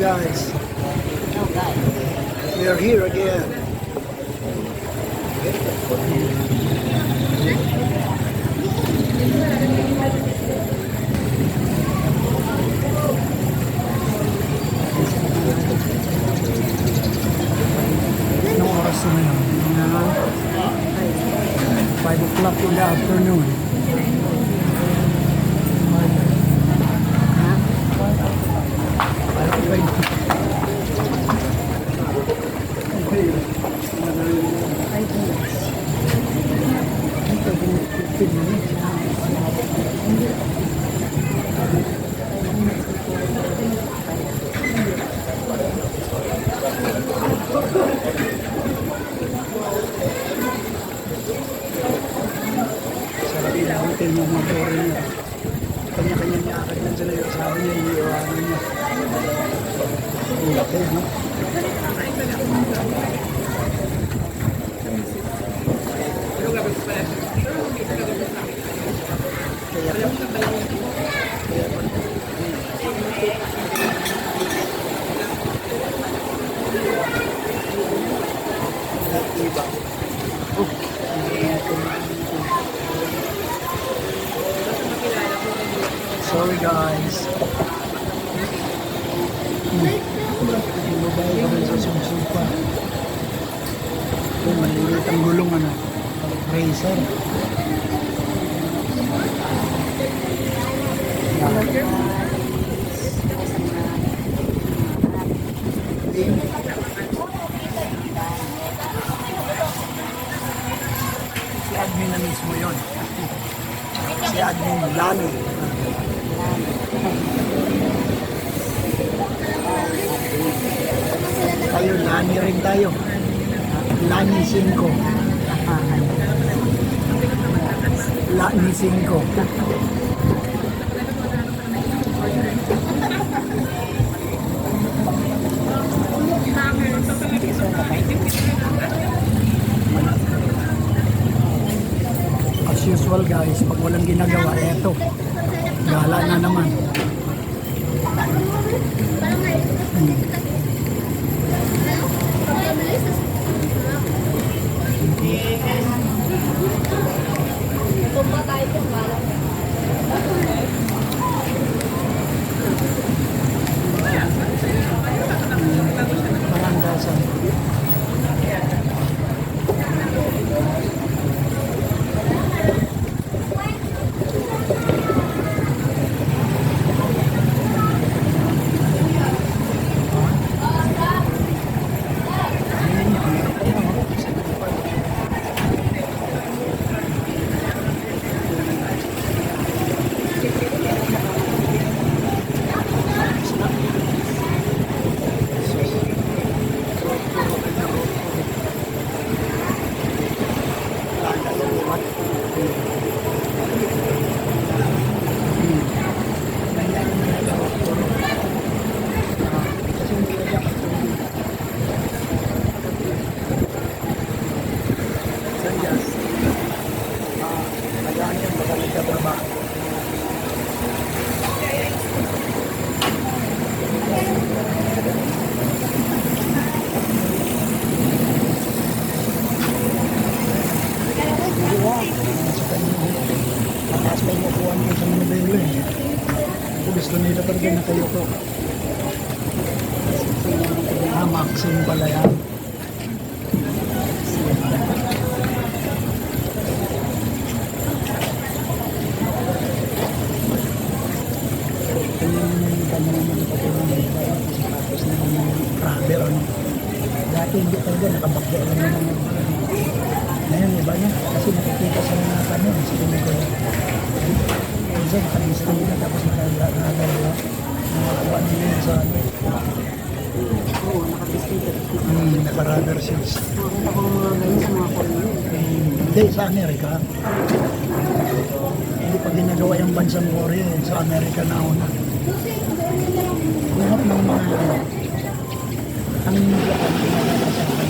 guys. We are here again. Anong oras na yun? 5 o'clock in the afternoon. Sarap yung hotel ng mga foreigner. Kanya-kanya niya akad lang sila yung sabi niya, iniiwanan niya. Ang laki, no? Sorry guys. Mabay kami sa sumsupa. Ito, maliliit ang gulong ano. Racer. Si admin na mismo yun. Si admin Lani. Tayo, Lani rin tayo. Lani 5. Lani 5. As usual guys, pag walang ginagawa, eto. Gala na naman. Marangasan. Gusto nila talaga na kayo to. Maxim pala yan. Dati hindi talaga nakabakya lang naman. Ngayon iba niya kasi nakikita sa mga kanin sa pinito. Kasi nakalisto nila tapos nakagalaw nakakuha nila sa ano. Oo, nakalisto. Naka-rubber shoes. Nakakita ko mga ganyan sa mga kolon. Hindi, sa Amerika. Hindi pa ginagawa yung bansang Korea sa Amerika na una. Lahat ng mga ang Japan ginagawa sa akin.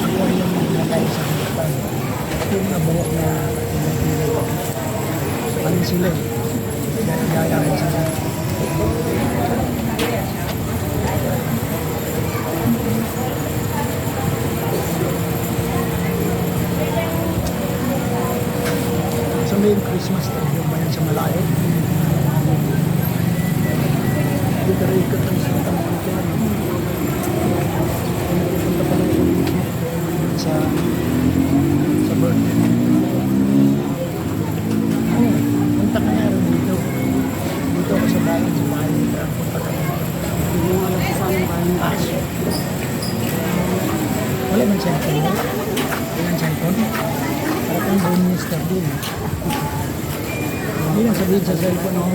Ang Korea yung ginagawa sa Japan. Yung nabuhok na ano sila eh. Gaya sila. yung Christmas stadium ba yan sa malayo? Dito rin ikot ang Santa Monica. Pupunta pa lang sa birthday. Oh, punta ka nga rin dito. Dito ako sa bahay nila. Punta ka nga. Hindi mo alam kung saan ang bahay Aso. Wala man cellphone. Wala man cellphone. Parang buong minister din. Hindi lang sabihin sa cellphone ako.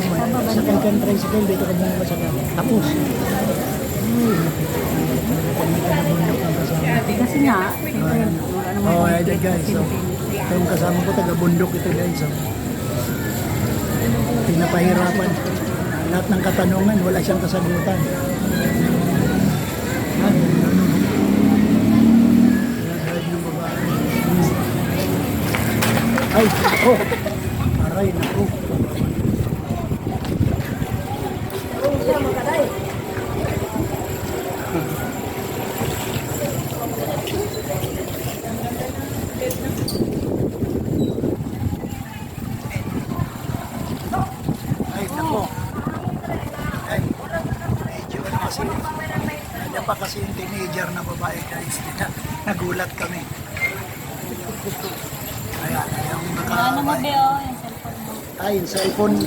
Sa kay tricycle dito ka muna sa kanya. Tapos. Kasi nga, Oh, ayan guys. So, yung kasama ko taga-bundok ito guys. So, pinapahirapan. Lahat ng katanungan, wala siyang kasagutan. Ay, ako. Aray, naku. Ay, naku. Ay, medyo ano kasi, nandiyan pa kasi yung teenager na babae guys. Nagulat kami. Ayan, yung ano mo, Beo, yung cellphone mo. ay, yung cellphone.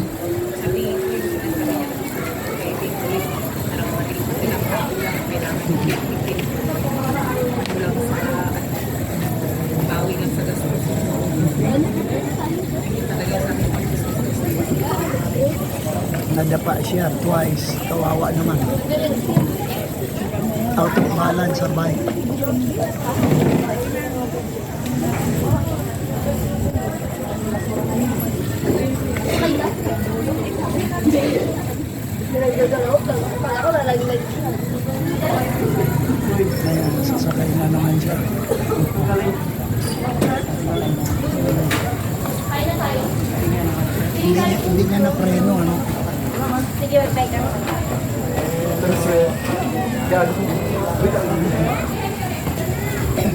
Nadapa siya twice. Kawawa naman. Out of balance sa bike. Ayan, sasakay na naman siya. Hindi niya na preno, ano? Sige, bye ka.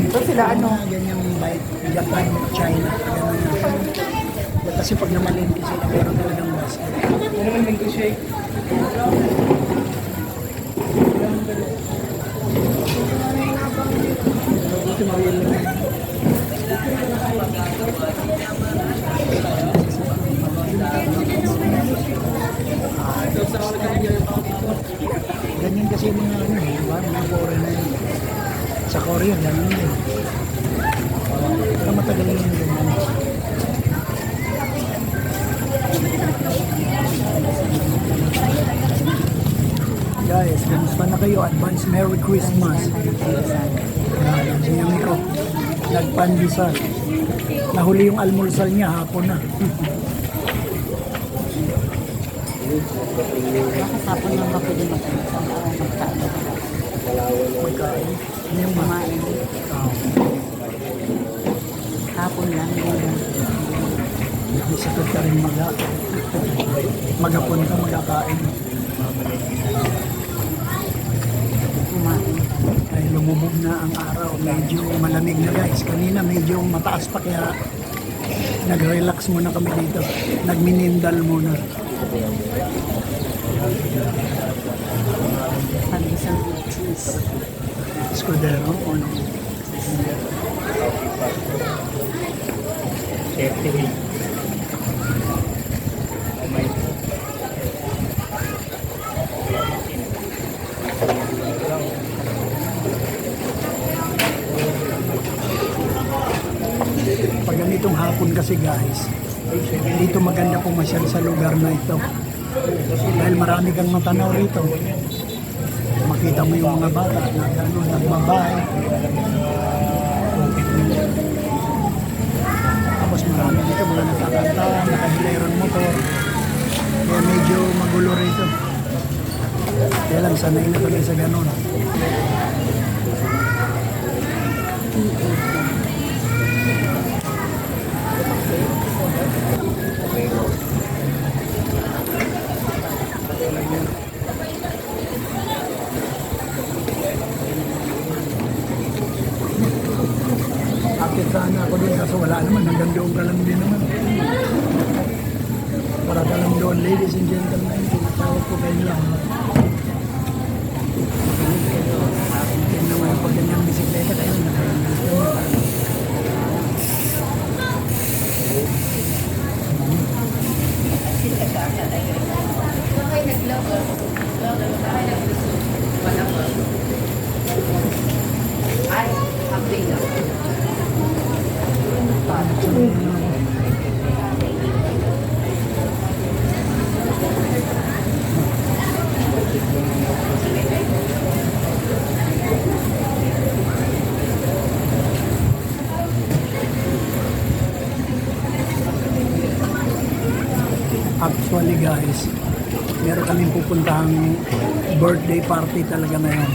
Ito sila ano? Ganyang bike, Japan, China, gano'n. Kasi pag namalingki sila, meron talagang bus. Ano naman mango shake? Ito mawil lang. Ganyan kasi mga ano eh, diba? Mga foreigner yun. Sa Korea, ganyan yun. Pero matagal yun ganyan. Guys, kamusta na kayo? Advance Merry Christmas. Si Yumi ko, nagpandesal. Nahuli yung almusal niya, hapon na. Nakasapon lang ba pwede magkain? Magkain. Ano yung Kumain. Hapon lang. May sakit ka rin magapon ka, magkakain. Kumain. Ay lumubog na ang araw, medyo malamig na guys. Kanina medyo mataas pa kaya nag-relax muna kami dito. Nagminindal muna. Pag-isang cheese. Escudero, ano? Pag ganitong hapon kasi guys, dito maganda pumasyal sa lugar na ito. Dahil marami kang matanaw rito. Makita mo yung mga bata na gano'n, nagbabay. Tapos marami dito mga nakakanta, nakahilayron motor. Kaya medyo magulo rito. Kaya lang sanay na kami sa gano'n. Akit sana ako doon kaso wala naman, hanggang doon ka lang din naman. Para ka lang doon, ladies and gentlemen, tinatawag ko kayo lang. Tingnan naman pag ganyang bisikleta kayo, actually guys, meron kaming pupuntahang birthday party talaga ngayon.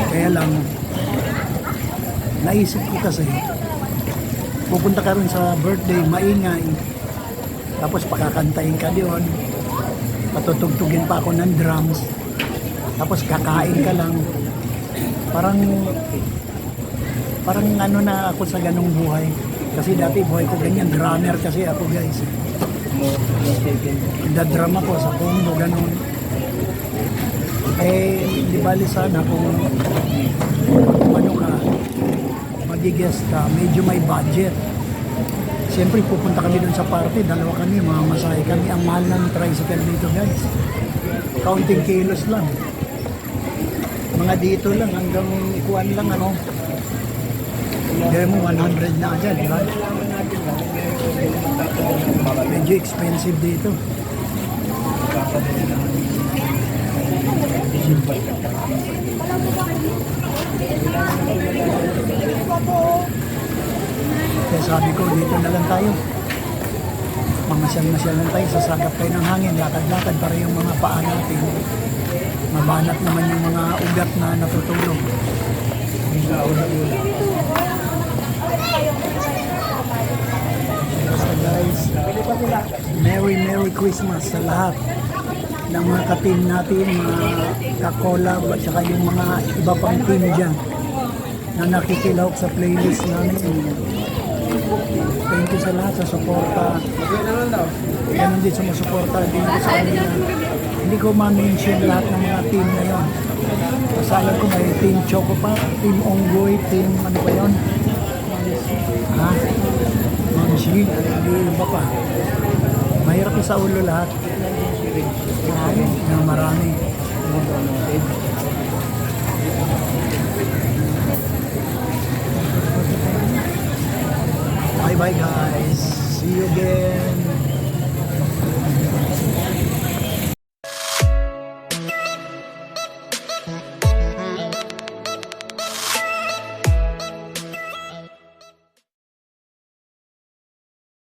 Kaya lang, naisip ko kasi, pupunta ka rin sa birthday, maingay, tapos pakakantayin ka doon, patutugtugin pa ako ng drums, tapos kakain ka lang. Parang ano na ako sa ganung buhay. Kasi dati buhay ko ganyan, drummer kasi ako guys. Nagdadrum ako sa Congo, ganun. Di bali sana kung ano ka, mag-guest ka, medyo may budget. Siyempre pupunta kami dun sa party, dalawa kami, mamasahe kami. Ang mahal ng tricycle dito guys. Counting kilos lang. Mga dito lang, hanggang ikuan lang ano. Hindi mo 100 na agad, di ba? Medyo expensive dito. Kaya sabi ko, dito na lang tayo. Mamasyal-masyal lang tayo, sasagap tayo ng hangin, lakad-lakad para yung mga paa natin. Mabanat naman yung mga ugat na natutulog. So guys, Merry Christmas sa lahat ng mga ka-team natin, mga ka-collab at saka yung mga iba pang team dyan na nakikilahok sa playlist namin. Thank you sa lahat sa suporta. Ganun din sumusuporta din ko sa kanila. Hindi ko ma-mention lahat ng mga team na yun. Kasi alam ko may team Choco pa, team Onggoy, team ano pa yun? Ha? Manji, hindi iba pa. Mahirap sa ulo lahat. Marami. Bye bye guys. See you again.